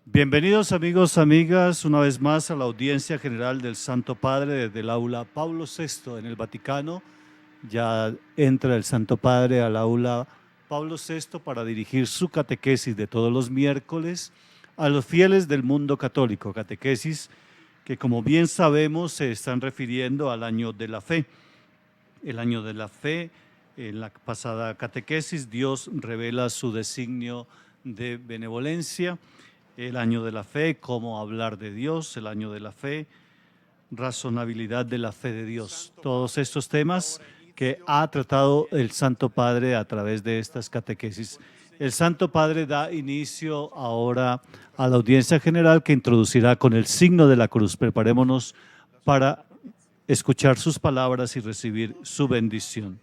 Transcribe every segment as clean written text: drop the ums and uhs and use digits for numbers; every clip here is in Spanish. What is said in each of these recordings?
Bienvenidos amigos, amigas, una vez más a la audiencia general del Santo Padre desde el aula Pablo VI en el Vaticano. Ya entra el Santo Padre al aula Pablo VI para dirigir su catequesis de todos los miércoles a los fieles del mundo católico, catequesis que como bien sabemos se están refiriendo al año de la fe. El año de la fe, en la pasada catequesis, Dios revela su designio de benevolencia. El año de la fe, cómo hablar de Dios, el año de la fe, razonabilidad de la fe de Dios. Todos estos temas que ha tratado el Santo Padre a través de estas catequesis. El Santo Padre da inicio ahora a la audiencia general que introducirá con el signo de la cruz. Preparémonos para escuchar sus palabras y recibir su bendición.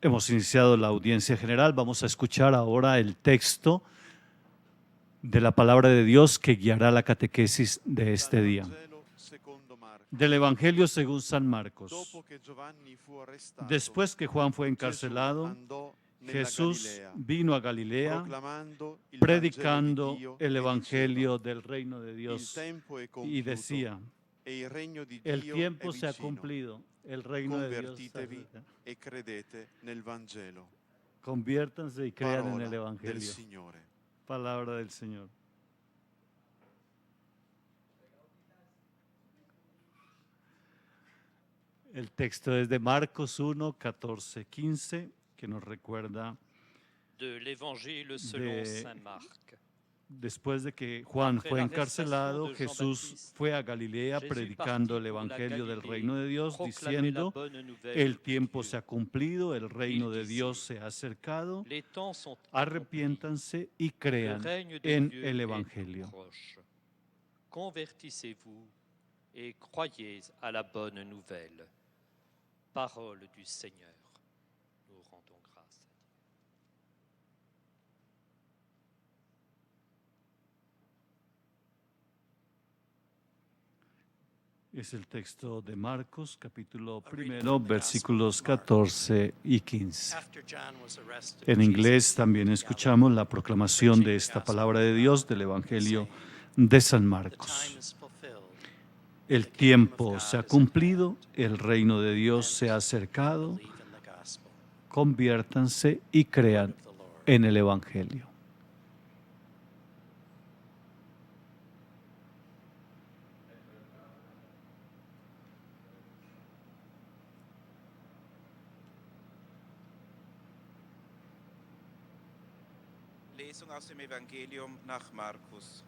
Hemos iniciado la audiencia general. Vamos a escuchar ahora el texto de la palabra de Dios que guiará la catequesis de este día. Del Evangelio según San Marcos. Después que Juan fue encarcelado, Jesús vino a Galilea predicando el Evangelio del reino de Dios y decía: el tiempo se ha cumplido, el reino de Dios está cerca. e credete nel Vangelo. Conviértanse y crean en el Parola Evangelio. del Signore. Palabra del Señor. El texto es de Marcos 1, 14, 15, que nos recuerda de l'Évangile selon Saint Marc. Después de que Juan fue encarcelado, Jesús fue a Galilea predicando el Evangelio del reino de Dios, diciendo: el tiempo se ha cumplido, el reino de Dios se ha acercado, arrepiéntanse y crean en el Evangelio. Convertissez-vous et croyez à la bonne nouvelle. Parole du Seigneur. Nous rendons grâce à Dieu. Es el texto de Marcos, capítulo 1, versículos 14 y 15. En inglés también escuchamos la proclamación de esta palabra de Dios del Evangelio de San Marcos. El tiempo se ha cumplido, el reino de Dios se ha acercado, conviértanse y crean en el Evangelio. Lesung aus dem Evangelium nach Markus.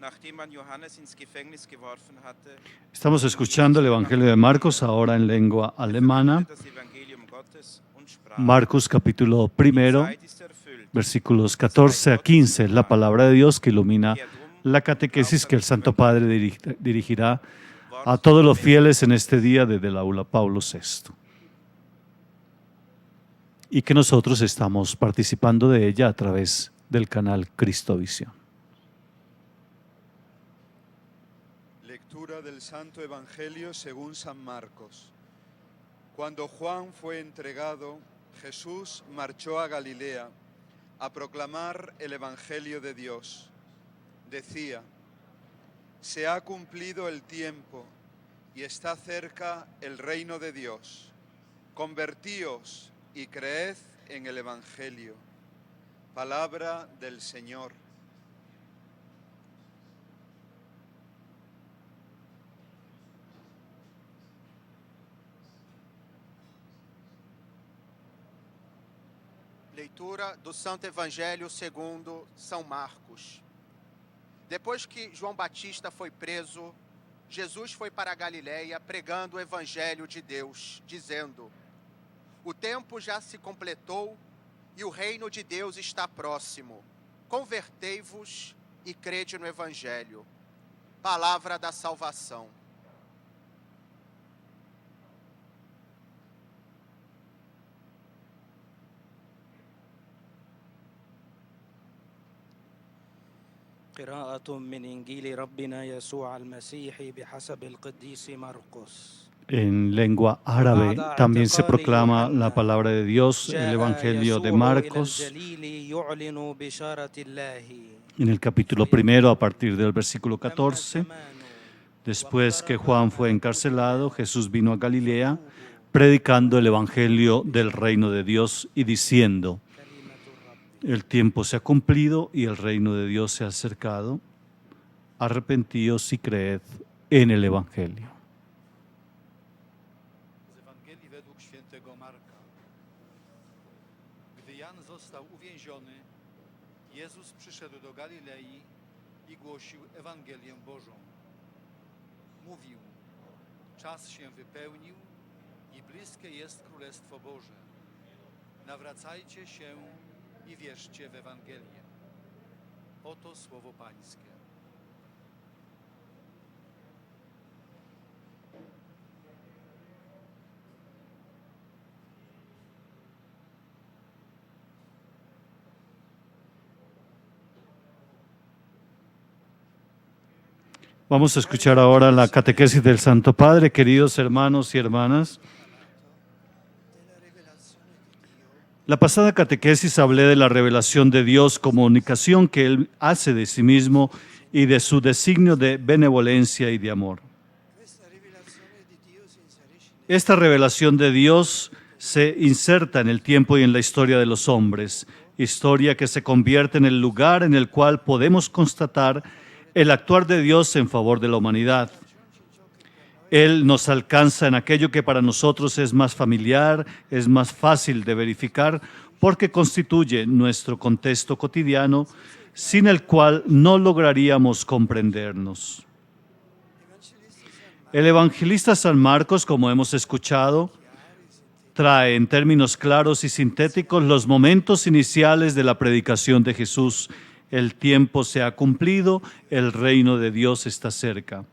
Nachdem man Johannes ins Gefängnis geworfen hatte, Estamos escuchando el Evangelio de Marcos ahora en lengua alemana. das Evangelium Gottes und sprach: Marcos capítulo 1, Zeit ist erfüllt. versículos 14 a 15, la palabra de Dios que ilumina la catequesis que el Santo Padre dirigirá a todos los fieles en este día desde el aula Pablo VI. Y que nosotros estamos participando de ella a través del canal Cristovisión. Lectura del Santo Evangelio según San Marcos. Cuando Juan fue entregado, Jesús marchó a Galilea a proclamar el Evangelio de Dios. Decía: se ha cumplido el tiempo y está cerca el reino de Dios. Convertíos y creed en el Evangelio. Palabra del Señor. Leitura do Santo Evangelho segundo São Marcos. Depois que João Batista foi preso, Jesus foi para a Galiléia pregando o Evangelho de Deus, dizendo: o tempo já se completou e o reino de Deus está próximo. Convertei-vos e crede no Evangelho. Palavra da salvação. قراءة من إنجيل ربنا يسوع المسيح بحسب القديس مرقس. En lengua árabe también se proclama la palabra de Dios, el Evangelio de Marcos, en el capítulo 1, a partir del versículo 14. Después que Juan fue encarcelado, Jesús vino a Galilea, predicando el Evangelio del reino de Dios y diciendo: el tiempo se ha cumplido y el reino de Dios se ha acercado. Arrepentíos y creed en el Evangelio. Z Ewangelii według świętego Marka. Gdy Jan został uwięziony, Jezus przyszedł do Galilei i głosił Ewangelię Bożą. Mówił: czas się wypełnił i bliskie jest Królestwo Boże. Nawracajcie się i wierzcie w Ewangelię. Oto słowo Pańskie. Vamos a escuchar ahora la catequesis del Santo Padre, queridos hermanos y hermanas. La pasada catequesis hablé de la revelación de Dios, comunicación que Él hace de sí mismo y de su designio de benevolencia y de amor. Esta revelación de Dios se inserta en el tiempo y en la historia de los hombres, historia que se convierte en el lugar en el cual podemos constatar el actuar de Dios en favor de la humanidad. Él nos alcanza en aquello que para nosotros es más familiar, es más fácil de verificar, porque constituye nuestro contexto cotidiano, sin el cual no lograríamos comprendernos. El evangelista San Marcos, como hemos escuchado, trae en términos claros y sintéticos los momentos iniciales de la predicación de Jesús. El tiempo se ha cumplido, el reino de Dios está cerca.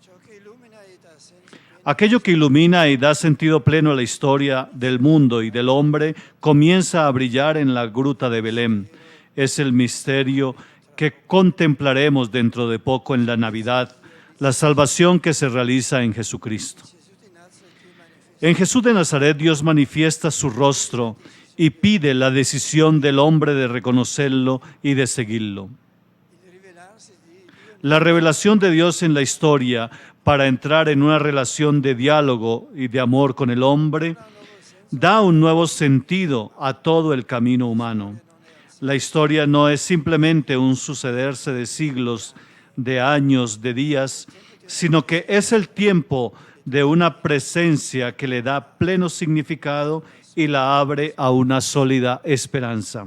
Aquello que ilumina y da sentido pleno a la historia del mundo y del hombre comienza a brillar en la gruta de Belén. Es el misterio que contemplaremos dentro de poco en la Navidad, la salvación que se realiza en Jesucristo. En Jesús de Nazaret Dios manifiesta su rostro y pide la decisión del hombre de reconocerlo y de seguirlo. La revelación de Dios en la historia para entrar en una relación de diálogo y de amor con el hombre da un nuevo sentido a todo el camino humano. La historia no es simplemente un sucederse de siglos, de años, de días, sino que es el tiempo de una presencia que le da pleno significado y la abre a una sólida esperanza.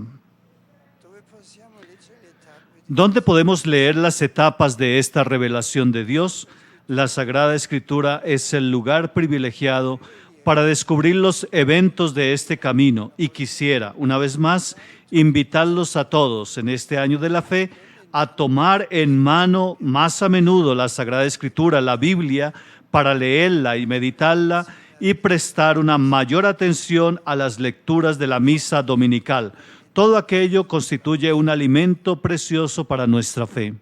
¿Dónde podemos leer las etapas de esta revelación de Dios? La Sagrada Escritura es el lugar privilegiado para descubrir los eventos de este camino y quisiera, una vez más, invitarlos a todos en este año de la fe a tomar en mano más a menudo la Sagrada Escritura, la Biblia, para leerla y meditarla y prestar una mayor atención a las lecturas de la misa dominical. Todo aquello constituye un alimento precioso para nuestra fe.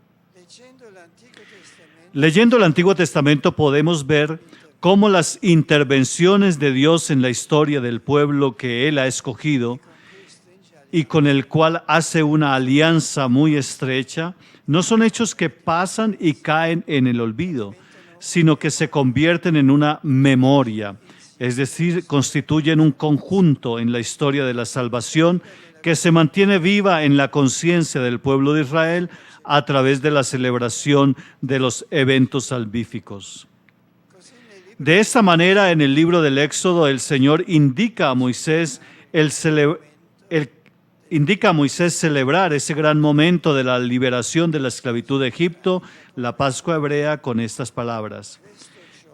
Leyendo el Antiguo Testamento podemos ver cómo las intervenciones de Dios en la historia del pueblo que Él ha escogido y con el cual hace una alianza muy estrecha, no son hechos que pasan y caen en el olvido, sino que se convierten en una memoria, es decir, constituyen un conjunto en la historia de la salvación que se mantiene viva en la conciencia del pueblo de Israel a través de la celebración de los eventos salvíficos. De esta manera, en el libro del Éxodo, el Señor indica a Moisés celebrar ese gran momento de la liberación de la esclavitud de Egipto, la Pascua hebrea, con estas palabras: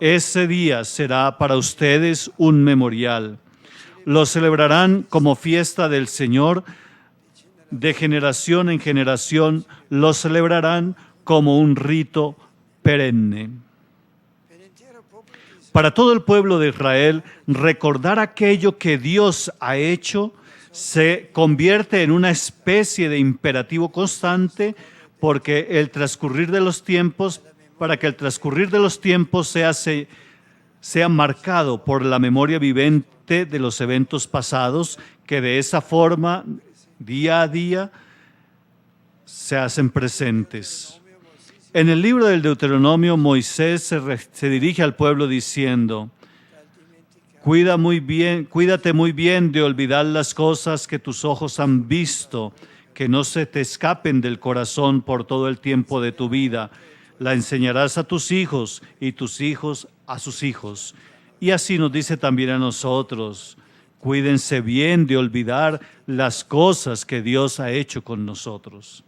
ese día será para ustedes un memorial. Lo celebrarán como fiesta del Señor, de generación en generación lo celebrarán como un rito perenne. Para todo el pueblo de Israel, recordar aquello que Dios ha hecho se convierte en una especie de imperativo constante porque el transcurrir de los tiempos, para que el transcurrir de los tiempos sea marcado por la memoria vivente de los eventos pasados, que de esa forma, día a día, se hacen presentes. En el libro del Deuteronomio, Moisés se dirige al pueblo diciendo: cuídate muy bien de olvidar las cosas que tus ojos han visto, que no se te escapen del corazón por todo el tiempo de tu vida. La enseñarás a tus hijos y tus hijos a sus hijos. Y así nos dice también a nosotros: cuídense bien de olvidar las cosas que Dios ha hecho con nosotros.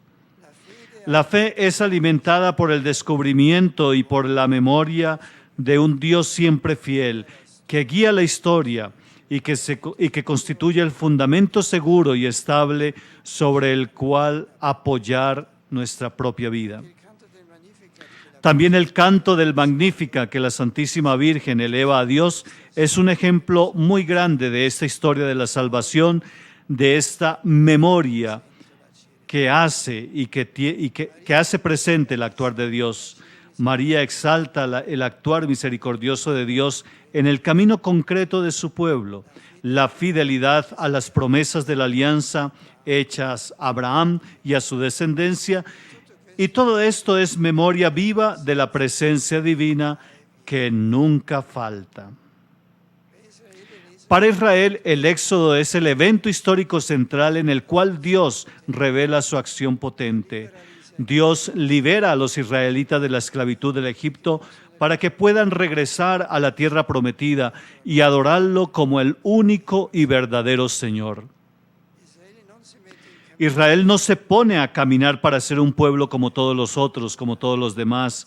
La fe es alimentada por el descubrimiento y por la memoria de un Dios siempre fiel, que guía la historia y que constituye el fundamento seguro y estable sobre el cual apoyar nuestra propia vida. También el canto del Magnífica que la Santísima Virgen eleva a Dios es un ejemplo muy grande de esta historia de la salvación, de esta memoria que hace que hace presente el actuar de Dios. María exalta el actuar misericordioso de Dios en el camino concreto de su pueblo, la fidelidad a las promesas de la alianza hechas a Abraham y a su descendencia, y todo esto es memoria viva de la presencia divina que nunca falta. Para Israel, el Éxodo es el evento histórico central en el cual Dios revela su acción potente. Dios libera a los israelitas de la esclavitud del Egipto para que puedan regresar a la tierra prometida y adorarlo como el único y verdadero Señor. Israel no se pone a caminar para ser un pueblo como todos los otros, como todos los demás,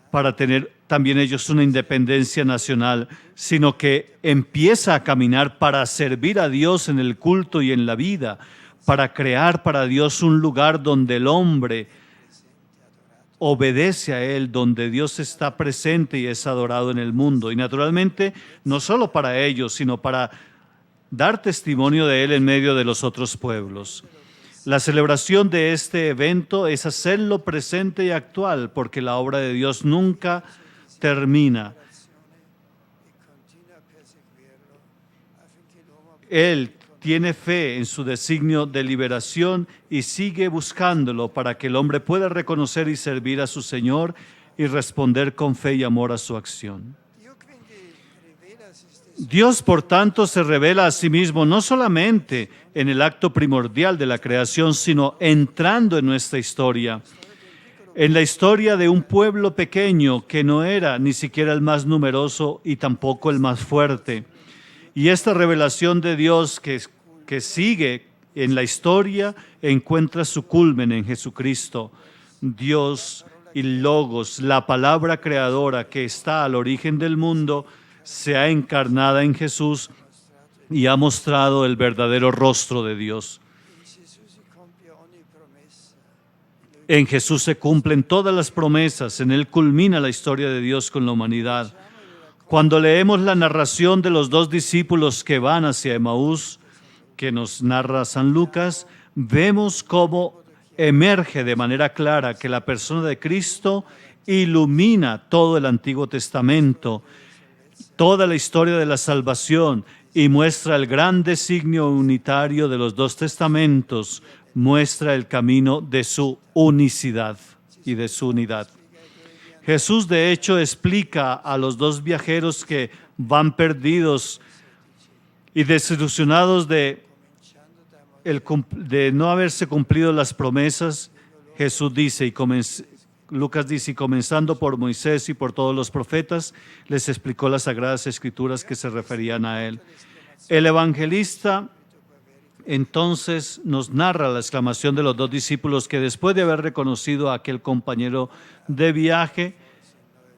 para tener también ellos una independencia nacional, sino que empieza a caminar para servir a Dios en el culto y en la vida, para crear para Dios un lugar donde el hombre obedece a Él, donde Dios está presente y es adorado en el mundo. Y naturalmente, no solo para ellos, sino para dar testimonio de Él en medio de los otros pueblos. La celebración de este evento es hacerlo presente y actual, porque la obra de Dios nunca termina. Él tiene fe en su designio de liberación y sigue buscándolo para que el hombre pueda reconocer y servir a su Señor y responder con fe y amor a su acción. Dios, por tanto, se revela a sí mismo no solamente en el acto primordial de la creación, sino entrando en nuestra historia, en la historia de un pueblo pequeño que no era ni siquiera el más numeroso y tampoco el más fuerte. Y esta revelación de Dios que sigue en la historia encuentra su culmen en Jesucristo. Dios y Logos, la palabra creadora que está al origen del mundo, se ha encarnado en Jesús y ha mostrado el verdadero rostro de Dios. En Jesús se cumplen todas las promesas, en Él culmina la historia de Dios con la humanidad. Cuando leemos la narración de los dos discípulos que van hacia Emaús, que nos narra San Lucas, vemos cómo emerge de manera clara que la persona de Cristo ilumina todo el Antiguo Testamento, toda la historia de la salvación, y muestra el gran designio unitario de los dos testamentos, muestra el camino de su unicidad y de su unidad. Jesús, de hecho, explica a los dos viajeros que van perdidos y desilusionados de no haberse cumplido las promesas. Jesús dice, Lucas dice, y comenzando por Moisés y por todos los profetas, les explicó las Sagradas Escrituras que se referían a él. El evangelista entonces nos narra la exclamación de los dos discípulos que después de haber reconocido a aquel compañero de viaje,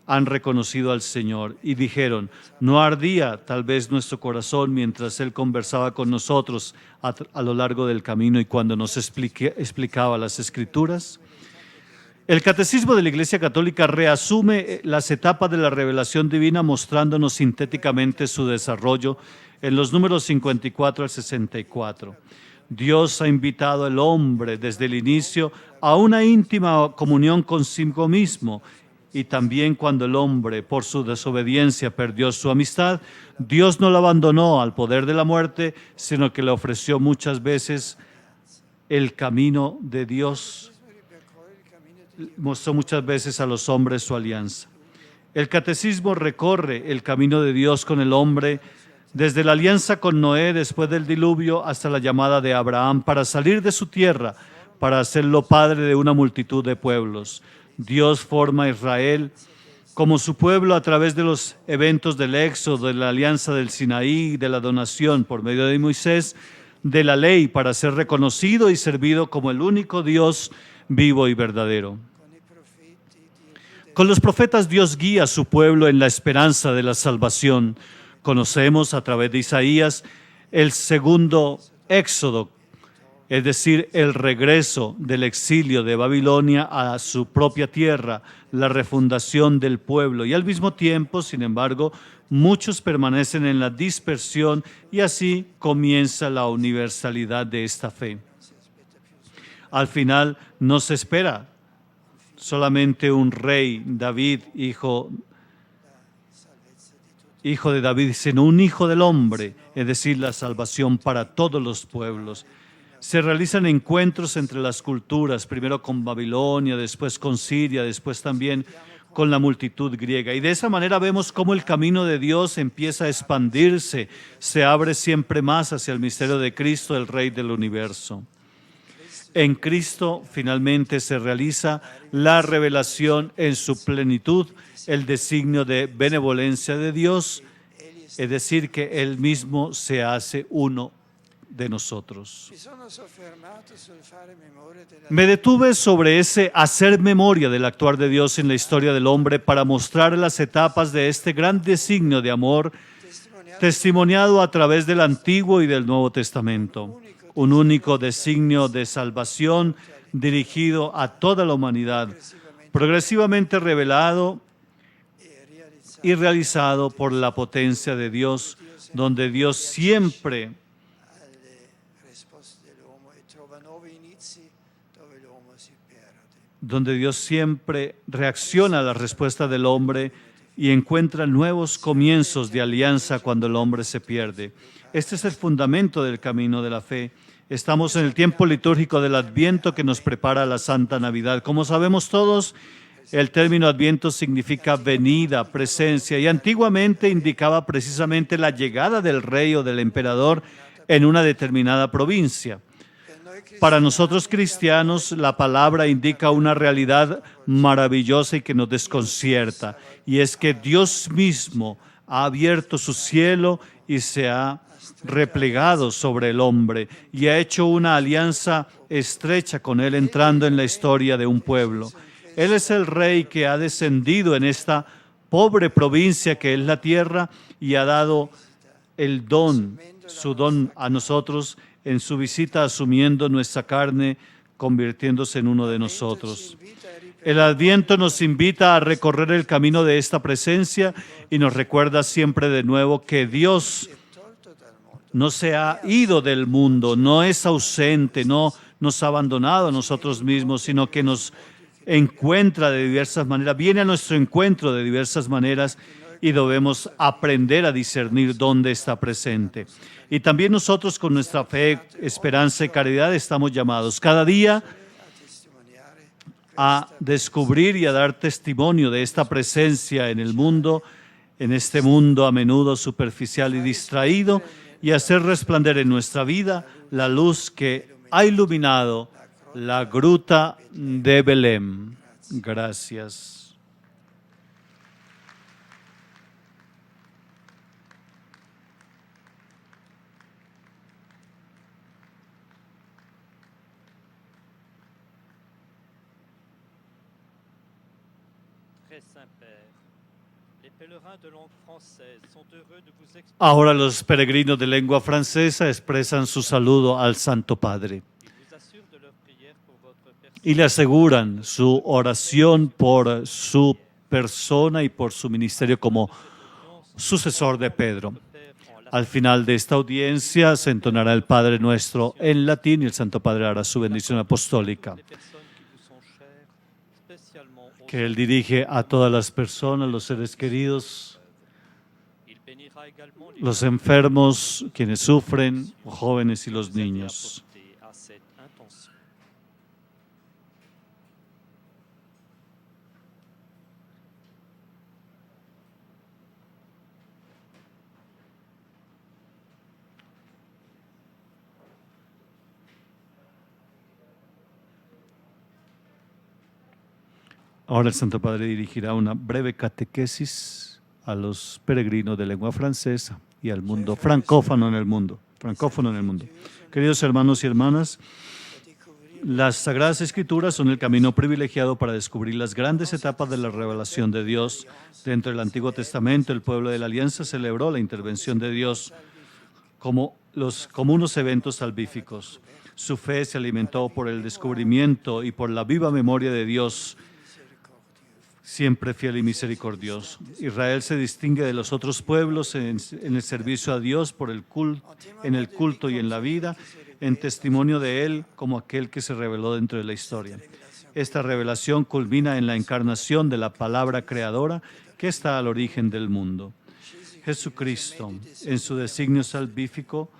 han reconocido al Señor y dijeron, ¿no ardía tal vez nuestro corazón mientras Él conversaba con nosotros a lo largo del camino y cuando nos explicaba las Escrituras? El Catecismo de la Iglesia Católica reasume las etapas de la revelación divina mostrándonos sintéticamente su desarrollo en los números 54 al 64. Dios ha invitado al hombre desde el inicio a una íntima comunión consigo mismo. Y también cuando el hombre, por su desobediencia, perdió su amistad, Dios no lo abandonó al poder de la muerte, sino que le ofreció muchas veces el camino de Dios. Mostró muchas veces a los hombres su alianza. El catecismo recorre el camino de Dios con el hombre desde la alianza con Noé después del diluvio hasta la llamada de Abraham para salir de su tierra, para hacerlo padre de una multitud de pueblos. Dios forma a Israel como su pueblo a través de los eventos del Éxodo, de la alianza del Sinaí, de la donación por medio de Moisés, de la ley para ser reconocido y servido como el único Dios vivo y verdadero. Con los profetas Dios guía a su pueblo en la esperanza de la salvación. Conocemos a través de Isaías el segundo Éxodo, es decir, el regreso del exilio de Babilonia a su propia tierra, la refundación del pueblo. Y al mismo tiempo, sin embargo, muchos permanecen en la dispersión y así comienza la universalidad de esta fe. Al final no se espera solamente un rey, David, hijo de David, sino un hijo del hombre, es decir, la salvación para todos los pueblos. Se realizan encuentros entre las culturas, primero con Babilonia, después con Siria, después también con la multitud griega. Y de esa manera vemos cómo el camino de Dios empieza a expandirse, se abre siempre más hacia el misterio de Cristo, el Rey del universo. En Cristo finalmente se realiza la revelación en su plenitud, el designio de benevolencia de Dios, es decir, que Él mismo se hace uno de nosotros. Me detuve sobre ese hacer memoria del actuar de Dios en la historia del hombre para mostrar las etapas de este gran designio de amor testimoniado a través del Antiguo y del Nuevo Testamento. Un único designio de salvación dirigido a toda la humanidad, progresivamente revelado y realizado por la potencia de Dios, donde Dios siempre reacciona a la respuesta del hombre y encuentra nuevos comienzos de alianza cuando el hombre se pierde. Este es el fundamento del camino de la fe. Estamos en el tiempo litúrgico del Adviento que nos prepara la Santa Navidad. Como sabemos todos, el término Adviento significa venida, presencia, y antiguamente indicaba precisamente la llegada del rey o del emperador en una determinada provincia. Para nosotros cristianos, la palabra indica una realidad maravillosa y que nos desconcierta, y es que Dios mismo ha abierto su cielo y se ha replegado sobre el hombre y ha hecho una alianza estrecha con él, entrando en la historia de un pueblo. Él es el rey que ha descendido en esta pobre provincia que es la tierra y ha dado el don, su don a nosotros en su visita, asumiendo nuestra carne, convirtiéndose en uno de nosotros. El Adviento nos invita a recorrer el camino de esta presencia y nos recuerda siempre de nuevo que Dios no se ha ido del mundo, no es ausente, no nos ha abandonado a nosotros mismos, sino que nos encuentra de diversas maneras, viene a nuestro encuentro de diversas maneras y debemos aprender a discernir dónde está presente. Y también nosotros con nuestra fe, esperanza y caridad estamos llamados cada día a descubrir y a dar testimonio de esta presencia en el mundo, en este mundo a menudo superficial y distraído, y hacer resplandecer en nuestra vida la luz que ha iluminado la gruta de Belén. Gracias. Ahora los peregrinos de lengua francesa expresan su saludo al Santo Padre y le aseguran su oración por su persona y por su ministerio como sucesor de Pedro. Al final de esta audiencia se entonará el Padre Nuestro en latín y el Santo Padre hará su bendición apostólica. que Él dirige a todas las personas, los seres queridos, Il bénira également les los enfermos, quienes sufren, los jóvenes y los que vous avez niños. apportés à cette intention. Ahora el Santo Padre dirigirá una breve catequesis a los peregrinos de lengua francesa y al mundo francófono en el mundo. Queridos hermanos y hermanas, las Sagradas Escrituras son el camino privilegiado para descubrir las grandes etapas de la revelación de Dios. Dentro del Antiguo Testamento, el pueblo de la Alianza celebró la intervención de Dios como unos eventos salvíficos. Su fe se alimentó por el descubrimiento y por la viva memoria de Dios, siempre fiel y misericordioso. Israel se distingue de los otros pueblos en el servicio a Dios en el culto y en la vida, en testimonio de Él como aquel que se reveló dentro de la historia. Esta revelación culmina en la encarnación de la palabra creadora que está al origen del mundo. Jesucristo, en su designio salvífico,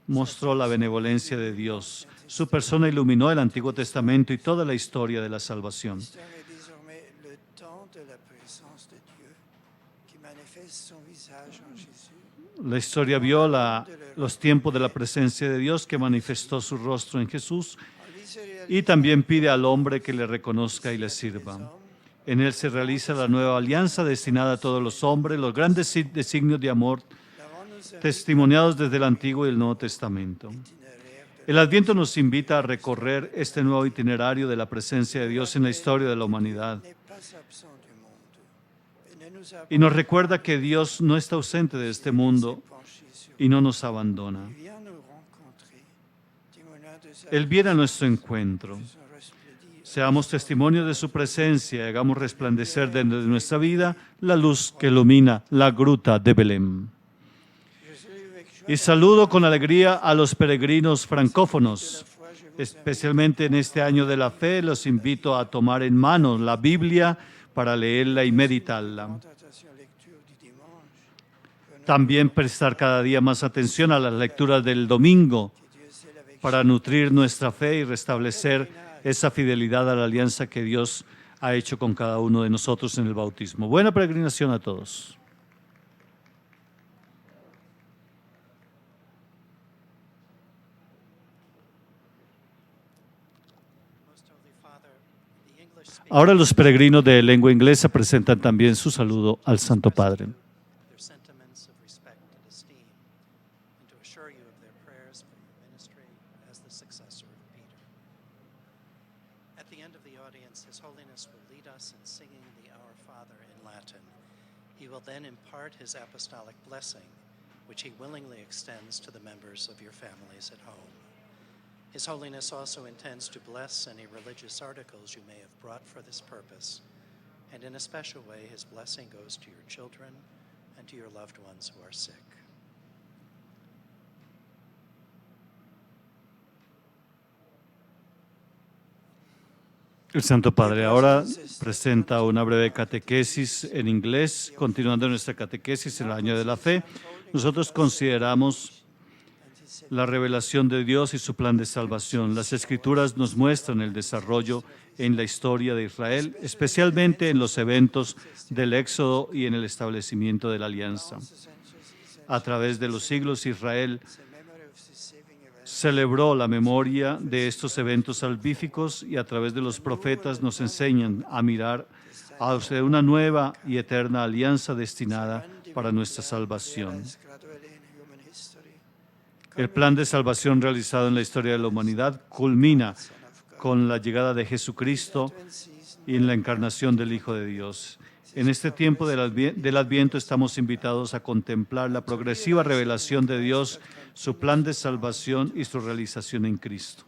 mostró la benevolencia de Dios. Su persona iluminó el Antiguo Testamento y toda la historia de la salvación. La historia vio los tiempos de la presencia de Dios que manifestó su rostro en Jesús y también pide al hombre que le reconozca y le sirva. En él se realiza la nueva alianza destinada a todos los hombres, los grandes designios de amor testimoniados desde el Antiguo y el Nuevo Testamento. El Adviento nos invita a recorrer este nuevo itinerario de la presencia de Dios en la historia de la humanidad. Y nos recuerda que Dios no está ausente de este mundo y no nos abandona. Él viene a nuestro encuentro. Seamos testimonios de su presencia y hagamos resplandecer dentro de nuestra vida la luz que ilumina la gruta de Belén. Y saludo con alegría a los peregrinos francófonos. Especialmente en este año de la fe, los invito a tomar en manos la Biblia para leerla y meditarla. También prestar cada día más atención a las lecturas del domingo para nutrir nuestra fe y restablecer esa fidelidad a la alianza que Dios ha hecho con cada uno de nosotros en el bautismo. Buena peregrinación a todos. Ahora los peregrinos de lengua inglesa presentan también su saludo al Santo Padre. Then impart his apostolic blessing, which he willingly extends to the members of your families at home. His Holiness also intends to bless any religious articles you may have brought for this purpose, and in a special way his blessing goes to your children and to your loved ones who are sick. El Santo Padre ahora presenta una breve catequesis en inglés, continuando nuestra catequesis en el año de la fe. Nosotros consideramos la revelación de Dios y su plan de salvación. Las Escrituras nos muestran el desarrollo en la historia de Israel, especialmente en los eventos del Éxodo y en el establecimiento de la alianza. A través de los siglos, Israel celebró la memoria de estos eventos salvíficos y a través de los profetas nos enseñan a mirar hacia una nueva y eterna alianza destinada para nuestra salvación. El plan de salvación realizado en la historia de la humanidad culmina con la llegada de Jesucristo y en la encarnación del Hijo de Dios. En este tiempo del Adviento estamos invitados a contemplar la progresiva revelación de Dios, su plan de salvación y su realización en Cristo.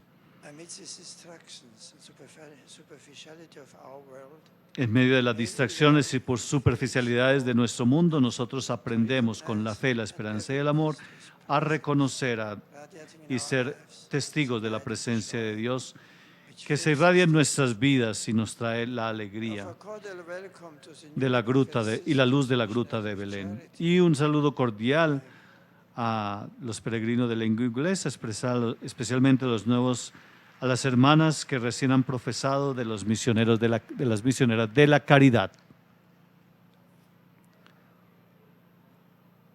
En medio de las distracciones y por superficialidades de nuestro mundo, nosotros aprendemos con la fe, la esperanza y el amor a reconocer y ser testigos de la presencia de Dios que se irradia en nuestras vidas y nos trae la alegría de la gruta y la luz de la gruta de Belén. Y un saludo cordial a los peregrinos de lengua inglesa, especialmente los nuevos, a las hermanas que recién han profesado, de los misioneros de las misioneras de la caridad.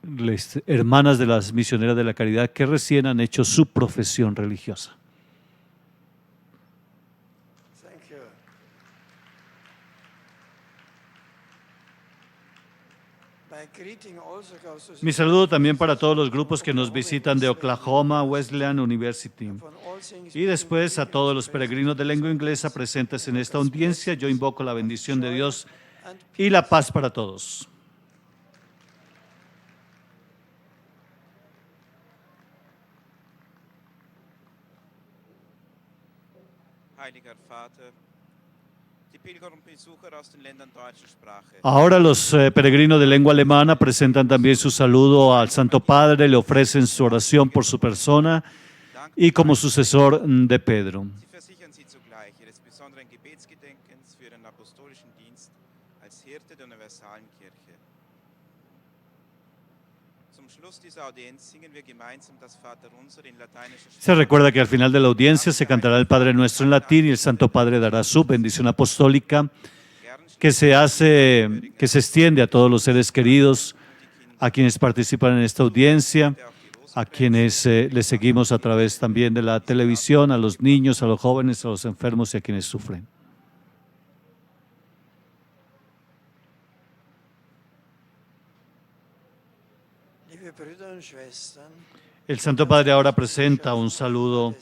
Las hermanas de las misioneras de la caridad que recién han hecho su profesión religiosa. Mi saludo también para todos los grupos que nos visitan de Oklahoma Wesleyan University. Y después a todos los peregrinos de lengua inglesa presentes en esta audiencia, yo invoco la bendición de Dios y la paz para todos. Heiliger Vater, die Pilger und Besucher aus den Ländern deutscher Sprache. Ahora los peregrinos de lengua alemana presentan también su saludo al Santo Padre, le ofrecen su oración por su persona y como sucesor de Pedro. Sie versichern Sie zugleich Ihres besonderen Gebetsgedenkens für Ihren apostolischen Dienst als Hirte der universalen Kirche. Zum Schluss dieser Audienz singen wir gemeinsam das Vaterunser in lateinischer Se Sprache. recuerda que al final de la audiencia se cantará el Padre Nuestro en latín y el Santo Padre dará su bendición apostólica que se extiende a todos los seres queridos, a quienes participan en esta audiencia, a quienes les seguimos a través también de la televisión, a los niños, a los jóvenes, a los enfermos y a quienes sufren. El Santo Padre ahora presenta un saludo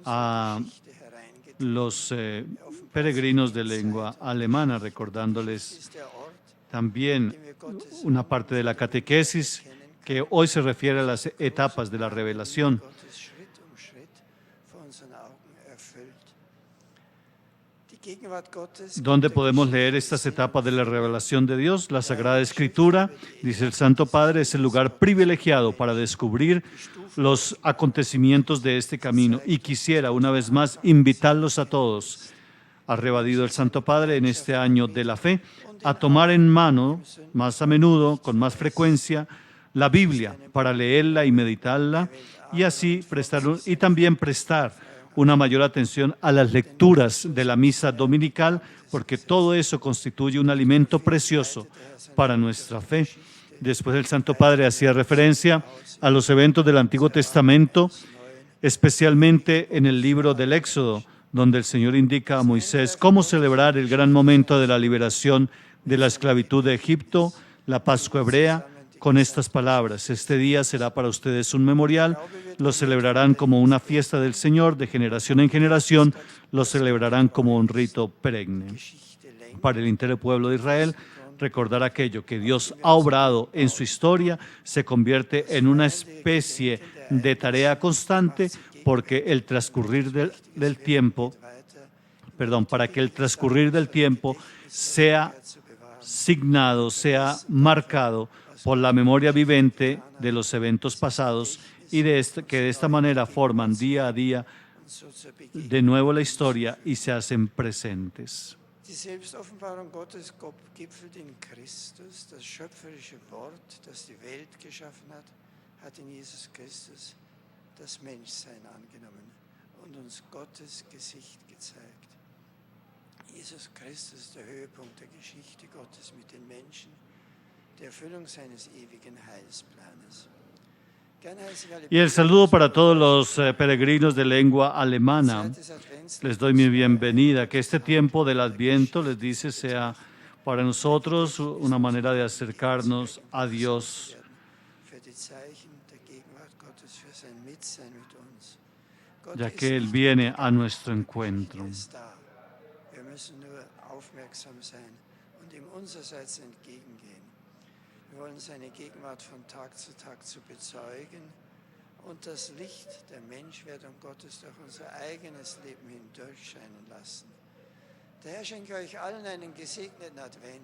a los peregrinos de lengua alemana, recordándoles también una parte de la catequesis que hoy se refiere a las etapas de la revelación, donde podemos leer estas etapas de la revelación de Dios. La Sagrada Escritura, dice el Santo Padre, es el lugar privilegiado para descubrir los acontecimientos de este camino. Y quisiera una vez más invitarlos a todos, ha rebatido el Santo Padre en este año de la fe, a tomar en mano más a menudo, con más frecuencia, la Biblia para leerla y meditarla y así también prestar una mayor atención a las lecturas de la misa dominical, porque todo eso constituye un alimento precioso para nuestra fe. Después el Santo Padre hacía referencia a los eventos del Antiguo Testamento, especialmente en el libro del Éxodo, donde el Señor indica a Moisés cómo celebrar el gran momento de la liberación de la esclavitud de Egipto, la Pascua hebrea, con estas palabras: este día será para ustedes un memorial, lo celebrarán como una fiesta del Señor, de generación en generación, lo celebrarán como un rito perenne. Para el entero pueblo de Israel, recordar aquello que Dios ha obrado en su historia se convierte en una especie de tarea constante, porque el transcurrir del tiempo, para que el transcurrir del tiempo sea signado, sea marcado por la memoria vivente de los eventos pasados y que de esta manera forman día a día de nuevo la historia y se hacen presentes. Die Selbstoffenbarung Gottes gipfelt in Christus, das schöpferische Wort, das die Welt geschaffen hat in Jesus Christus das Menschsein angenommen und uns Gottes Gesicht gezeigt. Jesus Christus, der Höhepunkt der Geschichte Gottes mit den Menschen, die Erfüllung seines ewigen Heilsplanes. Y el saludo para todos los peregrinos de lengua alemana. Les doy mi bienvenida. Que este tiempo del Adviento, les dice, sea para nosotros una manera de acercarnos a Dios. Ya que Él viene a nuestro encuentro. Wir wollen seine Gegenwart von Tag zu Tag zu bezeugen und das Licht der Menschwerdung Gottes durch unser eigenes Leben hindurchscheinen lassen. Der Herr schenke euch allen einen gesegneten Advent.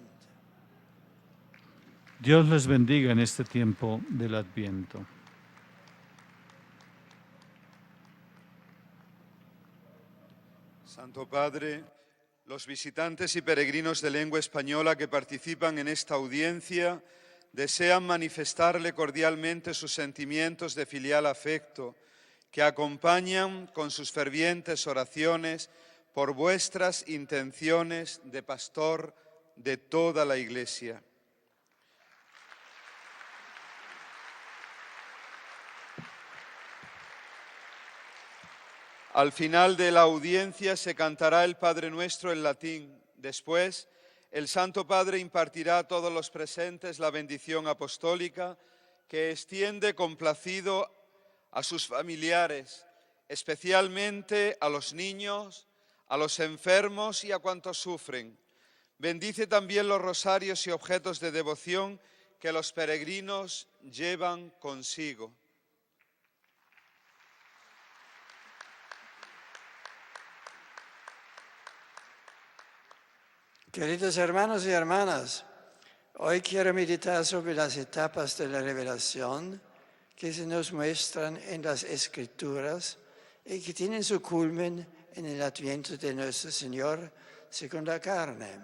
Dios les bendiga en este tiempo del Adviento. Santo Padre, los visitantes y peregrinos de lengua española que participan en esta audiencia desean manifestarle cordialmente sus sentimientos de filial afecto, que acompañan con sus fervientes oraciones por vuestras intenciones de pastor de toda la Iglesia. Al final de la audiencia se cantará el Padre Nuestro en latín. Después, el Santo Padre impartirá a todos los presentes la bendición apostólica que extiende complacido a sus familiares, especialmente a los niños, a los enfermos y a cuantos sufren. Bendice también los rosarios y objetos de devoción que los peregrinos llevan consigo. Queridos hermanos y hermanas, hoy quiero meditar sobre las etapas de la revelación que se nos muestran en las Escrituras y que tienen su culmen en el adviento de nuestro Señor según la carne.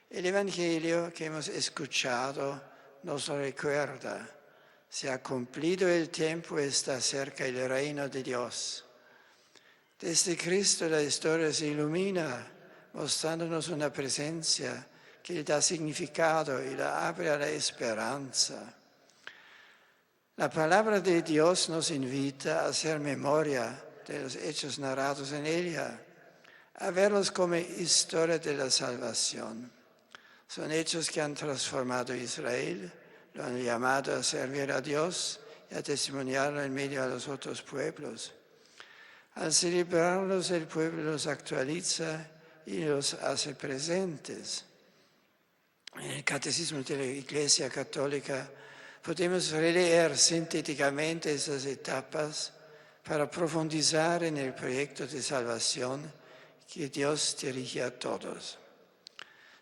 El Evangelio que hemos escuchado nos lo recuerda. Se ha cumplido el tiempo, está cerca el reino de Dios. Desde Cristo la historia se ilumina, mostrándonos una presencia que le da significado y la abre a la esperanza. La palabra de Dios nos invita a hacer memoria de los hechos narrados en ella, a verlos como historia de la salvación. Son hechos que han transformado a Israel, lo han llamado a servir a Dios y a testimoniarlo en medio de los otros pueblos. Al celebrarlos, el pueblo los actualiza y los hace presentes. En el Catecismo de la Iglesia Católica podemos releer sintéticamente estas etapas para profundizar en el proyecto de salvación que Dios dirige a todos.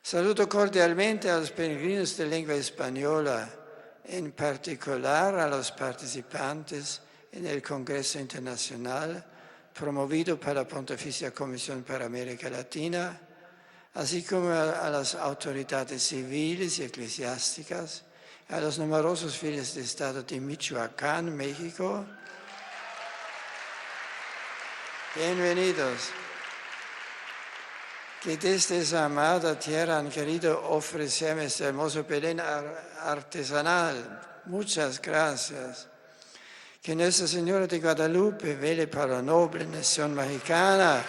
Saludo cordialmente a los peregrinos de lengua española, en particular a los participantes en el Congreso Internacional promovido por la Pontificia Comisión para América Latina, así como a las autoridades civiles y eclesiásticas, a los numerosos fieles de Estado de Michoacán, México. Bienvenidos. Que desde esa amada tierra han querido ofrecerme este hermoso Belén artesanal. Muchas gracias. Que Nuestra Señora de Guadalupe vele para la noble nación mexicana.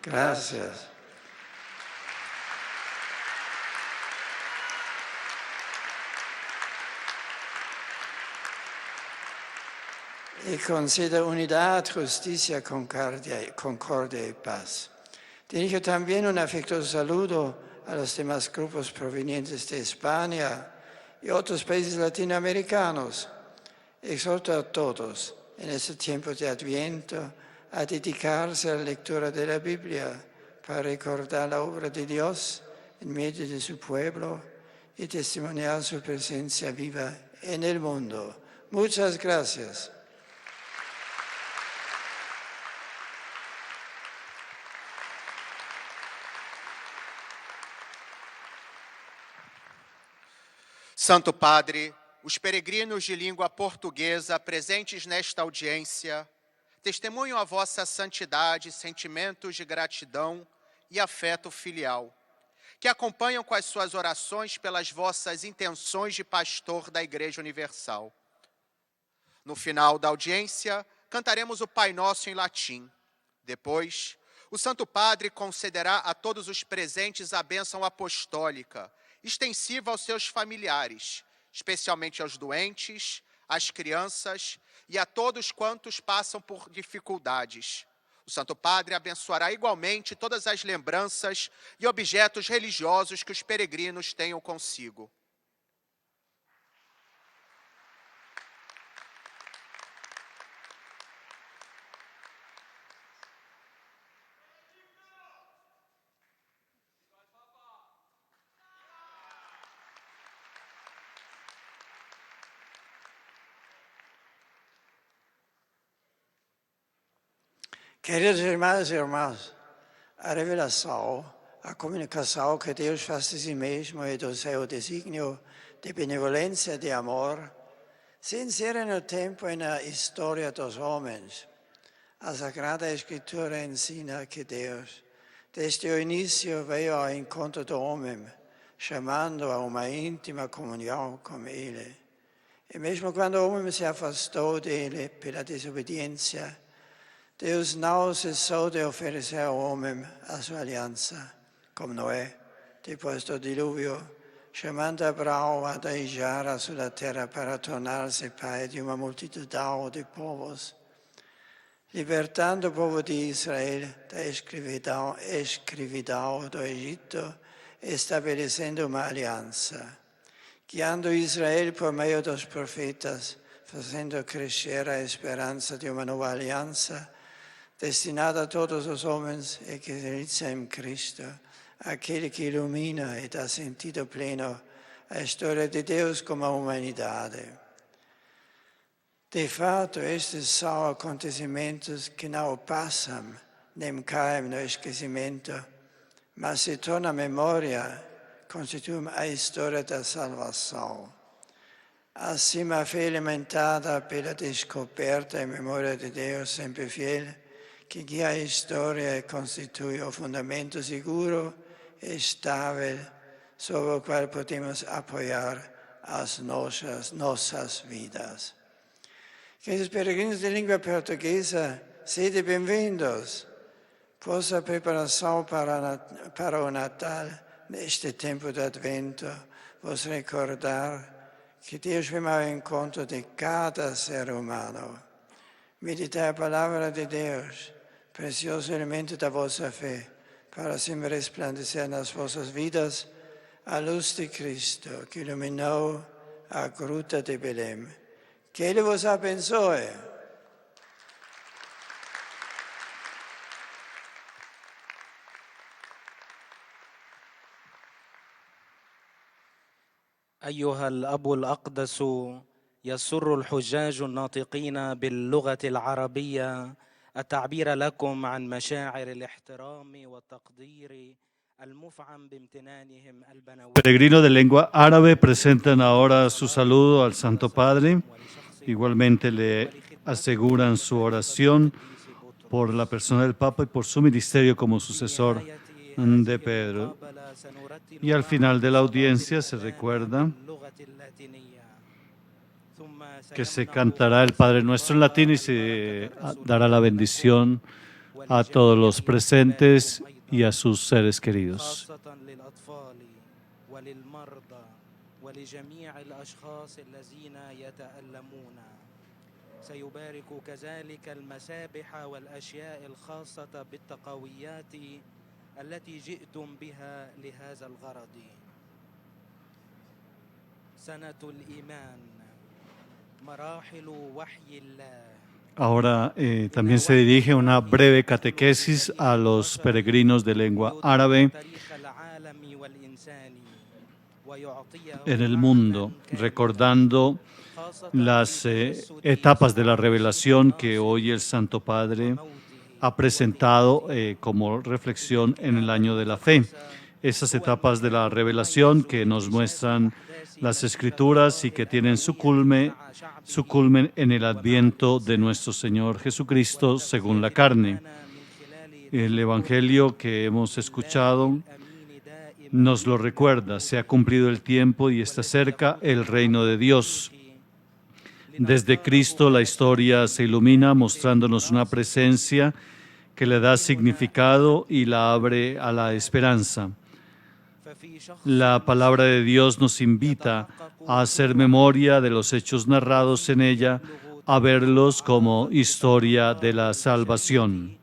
Gracias. Y conceda unidad, justicia, concordia y paz. Dirijo también un afectuoso saludo a los demás grupos provenientes de España y otros países latinoamericanos. Exhorto a todos en este tiempo de Adviento a dedicarse a la lectura de la Biblia para recordar la obra de Dios en medio de su pueblo y testimoniar su presencia viva en el mundo. Muchas gracias. Santo Padre, os peregrinos de língua portuguesa presentes nesta audiência testemunham a vossa santidade, sentimentos de gratidão e afeto filial, que acompanham com as suas orações pelas vossas intenções de pastor da Igreja Universal. No final da audiência, cantaremos o Pai Nosso em latim. Depois, o Santo Padre concederá a todos os presentes a bênção apostólica, extensiva aos seus familiares, especialmente aos doentes, às crianças e a todos quantos passam por dificuldades. O Santo Padre abençoará igualmente todas as lembranças e objetos religiosos que os peregrinos tenham consigo. Queridos irmãos e irmãs, a revelação, a comunicação que Deus faz de si mesmo e do seu desígnio de benevolência e de amor, se insere no tempo e na história dos homens. A Sagrada Escritura ensina que Deus, desde o início, veio ao encontro do homem, chamando a uma íntima comunhão com Ele. E mesmo quando o homem se afastou dele pela desobediência, Deus não cessou de oferecer ao homem a sua aliança, como Noé, depois do dilúvio, chamando Abraão a deixar a sua terra para tornar-se pai de uma multidão de povos, libertando o povo de Israel da escravidão do Egito, estabelecendo uma aliança, guiando Israel por meio dos profetas, fazendo crescer a esperança de uma nova aliança, destinada a todos os homens e que realiza em Cristo, aquele que ilumina e dá sentido pleno à história de Deus como a humanidade. De fato, estes são acontecimentos que não passam nem caem no esquecimento, mas se tornam memória, constituem a história da salvação. Assim, a fé alimentada pela descoberta e memória de Deus sempre fiel, que guia a história e constitui o fundamento seguro e estável sobre o qual podemos apoiar as nossas vidas. Queridos peregrinos de língua portuguesa, sede bem-vindos. Vossa preparação para o Natal, neste tempo de Advento, vos recordar que Deus vem ao encontro de cada ser humano. Meditai a palavra de Deus, precioso elemento da vossa fé, para assim resplandecer nas vossas vidas a luz de Cristo, que iluminou a gruta de Belém. Que Ele vos abençoe. أيها الأب الأقدس، يسر الحجاج الناطقين باللغة العربية التعبير لكم عن مشاعر الاحترام والتقدير المفعم بامتنانهم البنوي. Peregrinos de lengua árabe presentan ahora su saludo al Santo Padre. Igualmente le aseguran su oración por la persona del Papa y por su ministerio como sucesor de Pedro. Y al final de la audiencia se recuerda que se cantará el Padre Nuestro en latín y se dará la bendición a todos los presentes y a sus seres queridos. سيبارك كذلك المسابح والأشياء الخاصة بالتقويات التي جئتم بها لهذا الغرض. سنة الإيمان مراحل وحي الله. Ahora también se dirige una breve catequesis a los peregrinos de lengua árabe en el mundo, recordando las etapas de la revelación que hoy el Santo Padre ha presentado como reflexión en el año de la fe. Esas etapas de la revelación que nos muestran las Escrituras y que tienen su culmen en el adviento de nuestro Señor Jesucristo según la carne. El Evangelio que hemos escuchado nos lo recuerda, se ha cumplido el tiempo y está cerca el reino de Dios. Desde Cristo la historia se ilumina mostrándonos una presencia que le da significado y la abre a la esperanza. La palabra de Dios nos invita a hacer memoria de los hechos narrados en ella, a verlos como historia de la salvación.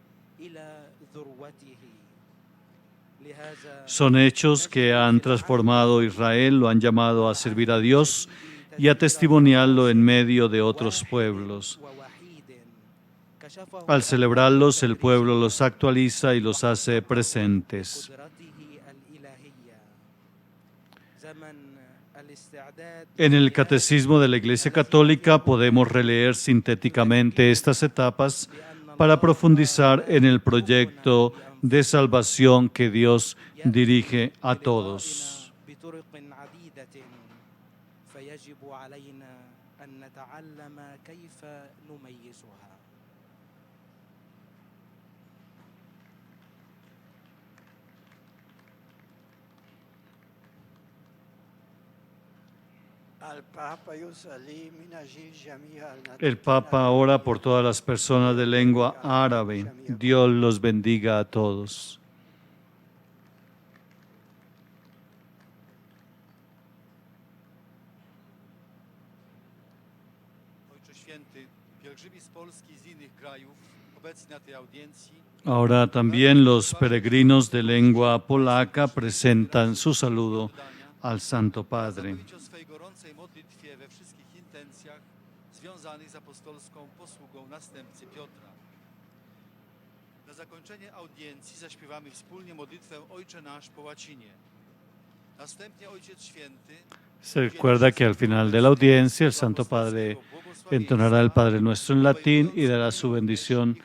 Son hechos que han transformado a Israel, lo han llamado a servir a Dios y a testimoniarlo en medio de otros pueblos. Al celebrarlos, el pueblo los actualiza y los hace presentes. En el Catecismo de la Iglesia Católica podemos releer sintéticamente estas etapas para profundizar en el proyecto de salvación que Dios dirige a todos. El Papa ora por todas las personas de lengua árabe. Dios los bendiga a todos. Ojcze Święty, pielgrzymi z Polski i z innych krajów obecni na tej audiencji. Ahora también los peregrinos de lengua polaca presentan su saludo al Santo Padre. O swojej gorącej modlitwie we wszystkich intencjach związanych z apostolską posługą następcy Piotra. Na zakończenie audiencji zaśpiewamy wspólnie modlitwę Ojcze Nasz po łacinie. Następnie Ojciec Święty Se recuerda que al final de la audiencia el Santo Padre entonará el Padre Nuestro en latín y dará su bendición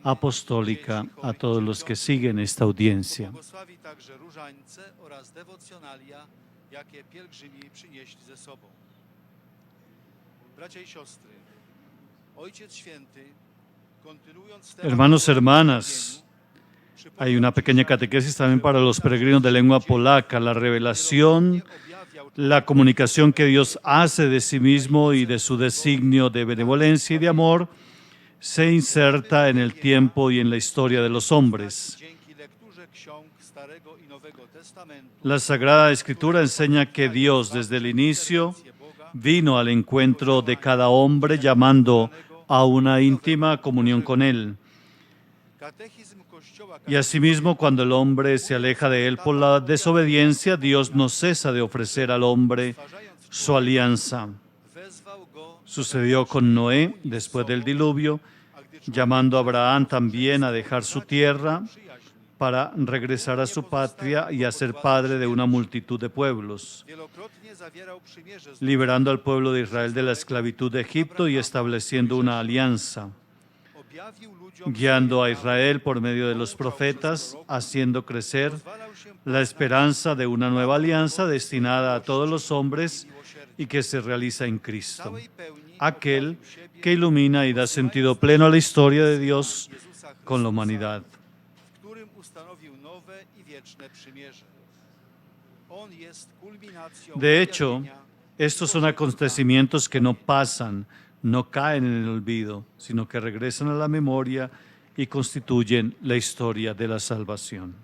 apostólica a todos los que siguen esta audiencia. błogosławi także różańce oraz dewocjonalia, jakie pielgrzymi przynieśli ze sobą. Bracia i siostry, Ojciec Święty, kontynuując temat Hermanos, hermanas, hay una pequeña catequesis también para los peregrinos de lengua polaca, la revelación, la comunicación que Dios hace de sí mismo y de su designio de benevolencia y de amor, se inserta en el tiempo y en la historia de los hombres. La Sagrada Escritura enseña que Dios desde el inicio vino al encuentro de cada hombre llamando a una íntima comunión con Él. Y asimismo, cuando el hombre se aleja de Él por la desobediencia, Dios no cesa de ofrecer al hombre su alianza. Sucedió con Noé después del diluvio, llamando a Abraham también a dejar su tierra para regresar a su patria y a ser padre de una multitud de pueblos, liberando al pueblo de Israel de la esclavitud de Egipto y estableciendo una alianza, guiando a Israel por medio de los profetas, haciendo crecer la esperanza de una nueva alianza destinada a todos los hombres y que se realiza en Cristo, aquel que ilumina y da sentido pleno a la historia de Dios con la humanidad. De hecho, estos son acontecimientos que no pasan, no caen en el olvido, sino que regresan a la memoria y constituyen la historia de la salvación.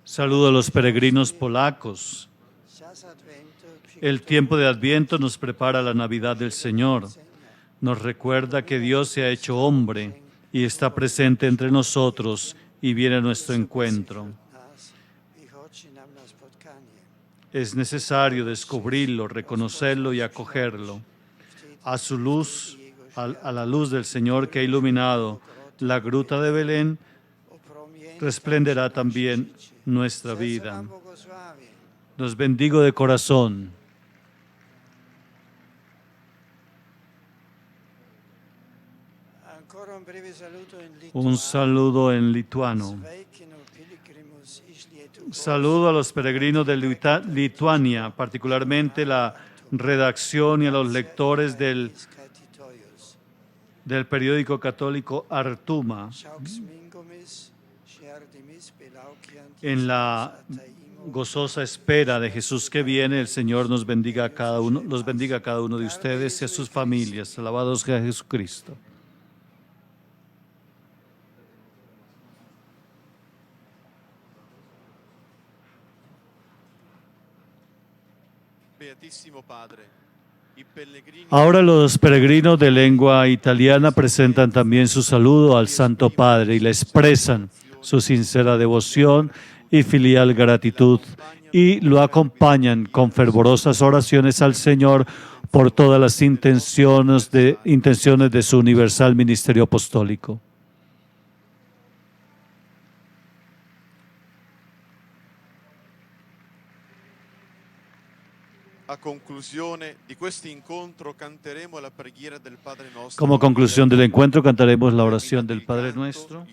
Saludo a los peregrinos polacos. El tiempo de Adviento nos prepara la Navidad del Señor. Nos recuerda que Dios se ha hecho hombre y está presente entre nosotros y viene a nuestro encuentro. Es necesario descubrirlo, reconocerlo y acogerlo. A su luz, a la luz del Señor que ha iluminado la gruta de Belén, resplenderá también nuestra vida. Los bendigo de corazón. Un saludo en lituano. Saludo a los peregrinos de Lituania, particularmente la redacción y a los lectores del periódico católico Artuma. En la gozosa espera de Jesús que viene, el Señor nos bendiga a cada uno, los bendiga a cada uno de ustedes y a sus familias. Alabado sea Jesucristo. Ahora los peregrinos de lengua italiana presentan también su saludo al Santo Padre y le expresan su sincera devoción y filial gratitud y lo acompañan con fervorosas oraciones al Señor por todas las intenciones de su universal ministerio apostólico. Como conclusión del encuentro cantaremos la oración del Padre Nuestro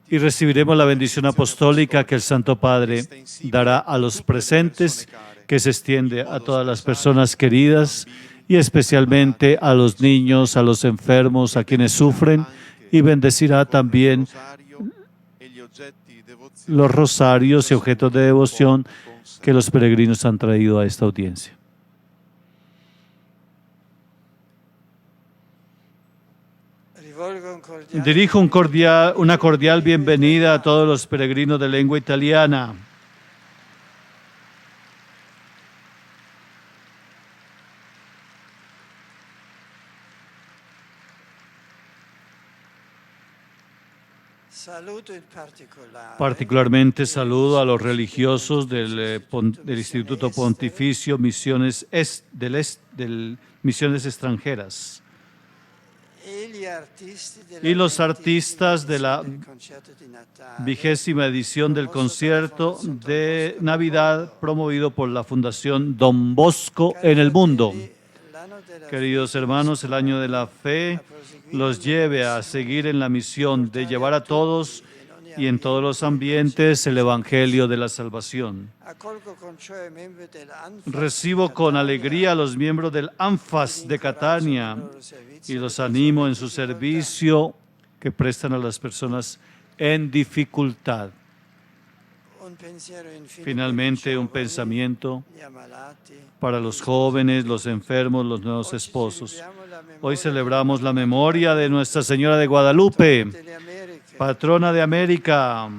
y recibiremos la bendición apostólica que el Santo Padre dará a los presentes, que se extiende a todas las personas queridas y especialmente a los niños, a los enfermos, a quienes sufren, y bendecirá también los rosarios y objetos de devoción que los peregrinos han traído a esta audiencia. Dirijo una cordial bienvenida a todos los peregrinos de lengua italiana. Particularmente saludo a los religiosos del Instituto Pontificio Misiones Misiones Extranjeras y los artistas de la 20ª edición del concierto de Navidad promovido por la Fundación Don Bosco en el mundo. Queridos hermanos, el año de la fe los lleve a seguir en la misión de llevar a todos y en todos los ambientes el Evangelio de la salvación. Recibo con alegría a los miembros del ANFAS de Catania y los animo en su servicio que prestan a las personas en dificultad. Finalmente, un pensamiento para los jóvenes, los enfermos, los nuevos esposos. Hoy celebramos la memoria de Nuestra Señora de Guadalupe, patrona de América.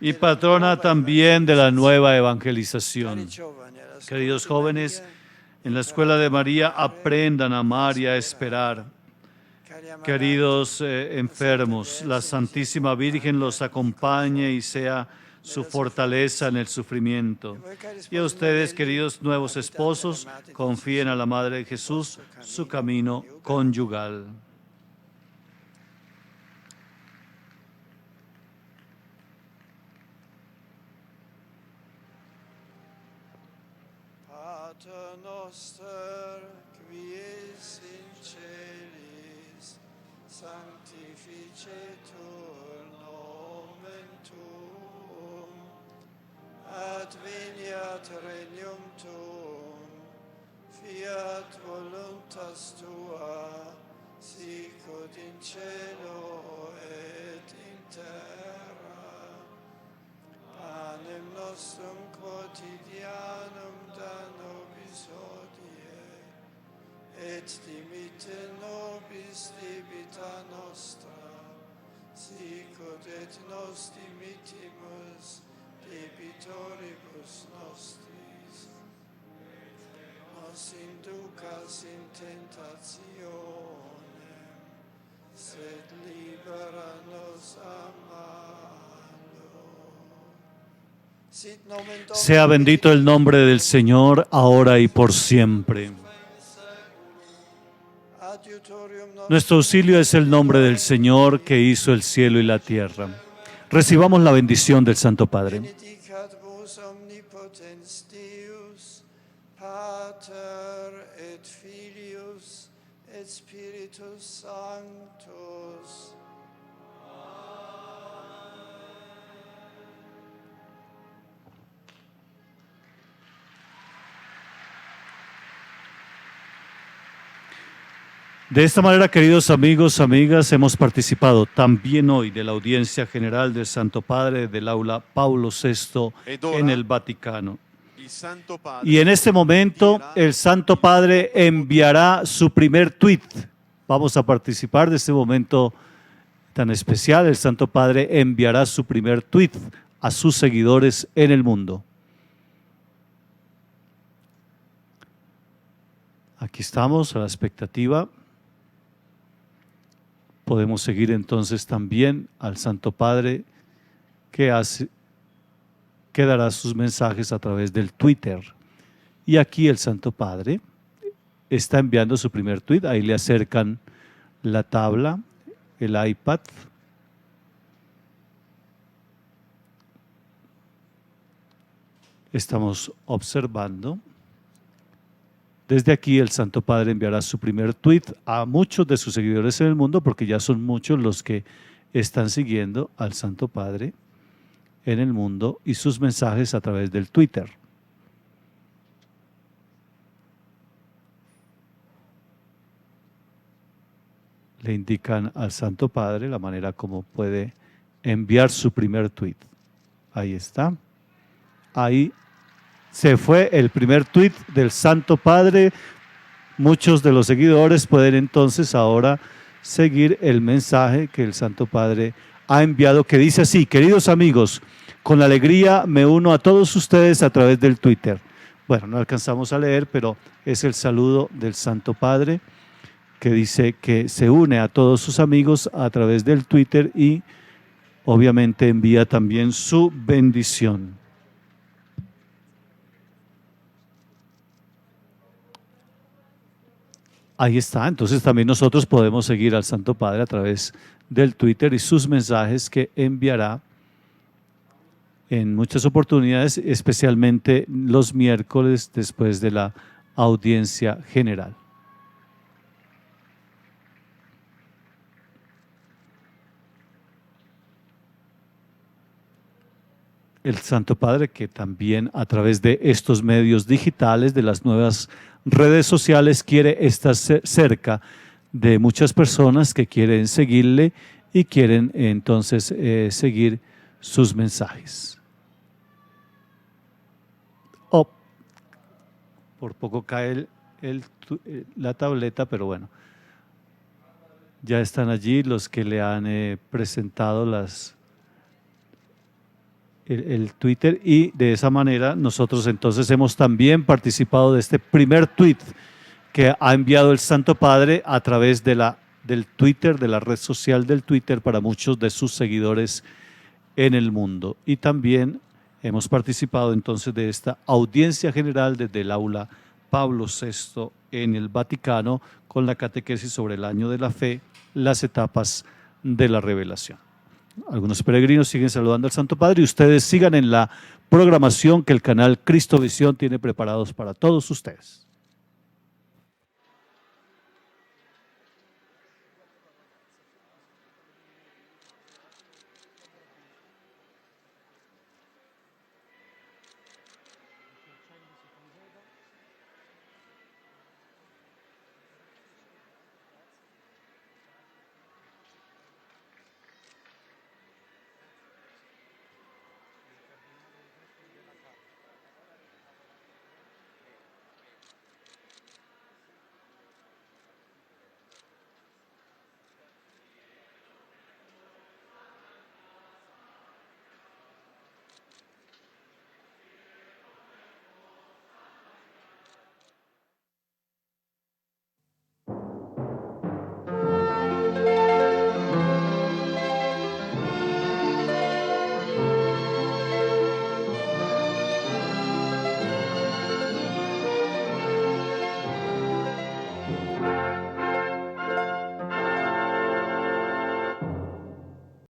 Y patrona también de la nueva evangelización. Queridos jóvenes, en la Escuela de María aprendan a amar y a esperar. Queridos enfermos, la Santísima Virgen los acompañe y sea su fortaleza en el sufrimiento. Y a ustedes, queridos nuevos esposos, confíen a la Madre de Jesús su camino conyugal. Pater noster, qui es in celis, sanctificetur nomen tuum, adveniat regnum tuum, fiat voluntas tua, sicut in cielo et in terra. Panem nostrum quotidianum da nobis hodie, et dimitte nobis debita nostra, sicut et nos dimittimus debitoribus nostris. Nos inducas in tentationem, sed libera nos a malo. Sea bendito el nombre del Señor, ahora y por siempre. Nuestro auxilio es el nombre del Señor que hizo el cielo y la tierra. Recibamos la bendición del Santo Padre. Benedicat vos omnipotens Deus, Pater et Filius et Spiritus Sanctus. De esta manera, queridos amigos, amigas, hemos participado también hoy de la audiencia general del Santo Padre del aula Pablo VI en el Vaticano. Y en este momento el Santo Padre enviará su primer tuit. Vamos a participar de este momento tan especial. El Santo Padre enviará su primer tuit a sus seguidores en el mundo. Aquí estamos a la expectativa. Podemos seguir entonces también al Santo Padre que dará sus mensajes a través del Twitter. Y aquí el Santo Padre está enviando su primer tuit. Ahí le acercan la tabla, el iPad. Estamos observando. Desde aquí el Santo Padre enviará su primer tuit a muchos de sus seguidores en el mundo, porque ya son muchos los que están siguiendo al Santo Padre en el mundo y sus mensajes a través del Twitter. Le indican al Santo Padre la manera como puede enviar su primer tuit. Ahí está. Ahí se fue el primer tuit del Santo Padre. Muchos de los seguidores pueden entonces ahora seguir el mensaje que el Santo Padre ha enviado, que dice así: queridos amigos, con alegría me uno a todos ustedes a través del Twitter. Bueno, no alcanzamos a leer, pero es el saludo del Santo Padre, que dice que se une a todos sus amigos a través del Twitter y obviamente envía también su bendición. Ahí está, entonces también nosotros podemos seguir al Santo Padre a través del Twitter y sus mensajes que enviará en muchas oportunidades, especialmente los miércoles después de la audiencia general. El Santo Padre, que también a través de estos medios digitales, de las nuevas redes sociales, quiere estar cerca de muchas personas que quieren seguirle y quieren entonces seguir sus mensajes. Por poco cae la tableta, pero bueno, ya están allí los que le han presentado el Twitter, y de esa manera nosotros entonces hemos también participado de este primer tweet que ha enviado el Santo Padre a través del Twitter, de la red social del Twitter, para muchos de sus seguidores en el mundo. Y también hemos participado entonces de esta audiencia general desde el aula Pablo VI en el Vaticano, con la catequesis sobre el año de la fe, las etapas de la revelación. Algunos peregrinos siguen saludando al Santo Padre y ustedes sigan en la programación que el canal Cristovisión tiene preparados para todos ustedes.